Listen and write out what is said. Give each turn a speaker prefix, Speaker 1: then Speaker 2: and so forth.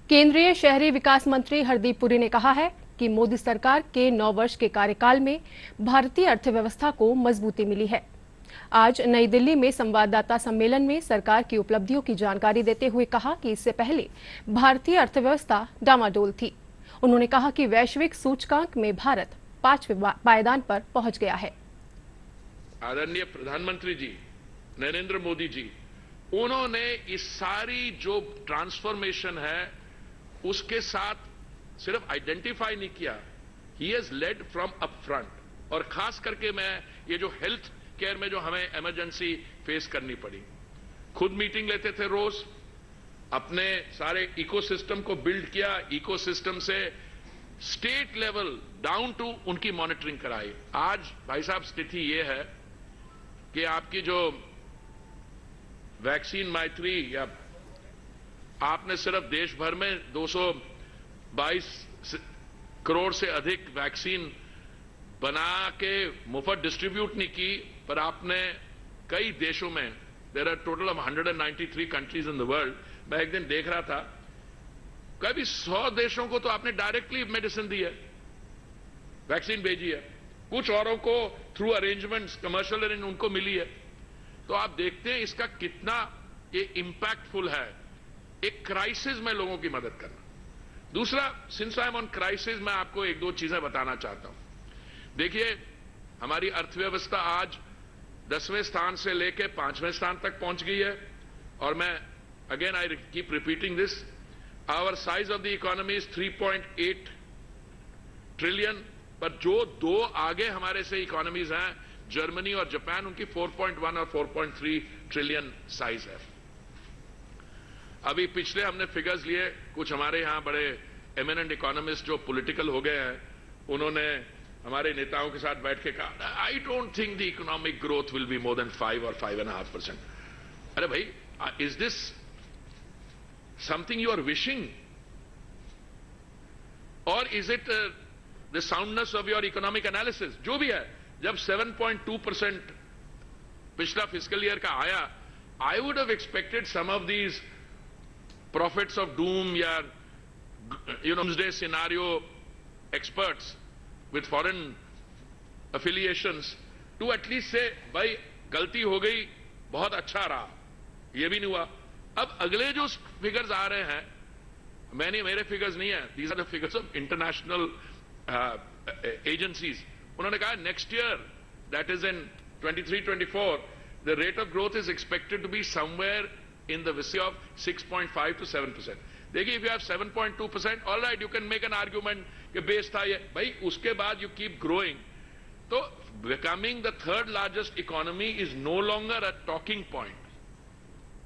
Speaker 1: केंद्रीय शहरी विकास मंत्री हरदीप पुरी ने कहा है कि मोदी सरकार के 9 वर्ष के कार्यकाल में भारतीय अर्थव्यवस्था को मजबूती मिली है। आज नई दिल्ली में संवाददाता सम्मेलन में सरकार की उपलब्धियों की जानकारी देते हुए कहा कि इससे पहले भारतीय अर्थव्यवस्था डामाडोल थी। उन्होंने कहा कि वैश्विक सूचकांक में भारत 5वें पायदान पर पहुंच गया है।
Speaker 2: आदरणीय प्रधानमंत्री जी नरेंद्र मोदी जी, उन्होंने इस सारी जो ट्रांसफॉर्मेशन है उसके साथ सिर्फ आइडेंटिफाई नहीं किया, he has lead from up front. और खास करके मैं ये जो हेल्थ केयर में जो हमें इमरजेंसी फेस करनी पड़ी, खुद मीटिंग लेते थे रोज, अपने सारे इकोसिस्टम को बिल्ड किया, इकोसिस्टम से स्टेट लेवल डाउन टू उनकी मॉनिटरिंग कराई। आज भाई साहब स्थिति ये है कि आपकी जो वैक्सीन मैत्री या आपने सिर्फ देश भर में 222 करोड़ से अधिक वैक्सीन बना के मुफ्त डिस्ट्रीब्यूट नहीं की, पर आपने कई देशों में, there are total of 193 countries in the world, मैं एक दिन देख रहा था, कभी 100 देशों को तो आपने डायरेक्टली मेडिसिन दी है, वैक्सीन भेजी है, कुछ औरों को थ्रू अरेंजमेंट्स, कमर्शियल अरेंजमेंट उनको मिली है। तो आप देखते हैं इसका कितना ये इंपैक्टफुल है, एक क्राइसिस में लोगों की मदद करना। दूसरा, since I am on crisis, मैं आपको एक दो चीजें बताना चाहता हूं। देखिए, हमारी अर्थव्यवस्था आज 10वें स्थान से लेकर 5वें स्थान तक पहुंच गई है, और मैं again I keep repeating this, our size of the economy is 3.8 trillion, पर जो दो आगे हमारे से इकोनॉमीज हैं, जर्मनी और जापान, उनकी 4.1 और 4.3 ट्रिलियन साइज है। अभी पिछले हमने फिगर्स लिए, कुछ हमारे यहां बड़े एमिनेंट इकोनॉमिस्ट जो पॉलिटिकल हो गए हैं, उन्होंने हमारे नेताओं के साथ बैठ के कहा, I don't think the economic growth will be more than 5 or 5.5%। अरे भाई, is this something you are wishing, और is it the soundness of your economic analysis? जो भी है, जब 7.2% पिछला फिस्कल ईयर का आया, I would have expected some of these prophets of doom या doomsday scenario experts with foreign affiliations to at least say, भाई गलती हो गई, बहुत अच्छा रहा, ये भी नहीं हुआ। अब अगले जो फिगर्स आ रहे हैं, मेरे फिगर्स नहीं है, these are the figures of international agencies. उन्होंने कहा next year, that is in 23-24, the rate of growth is expected to be somewhere in the vicinity of 6.5 to 7%. देखिए, if you have 7.2%, all right, you can make an argument कि base था ये, भाई उसके बाद you keep growing, तो becoming the third largest economy is no longer a talking point.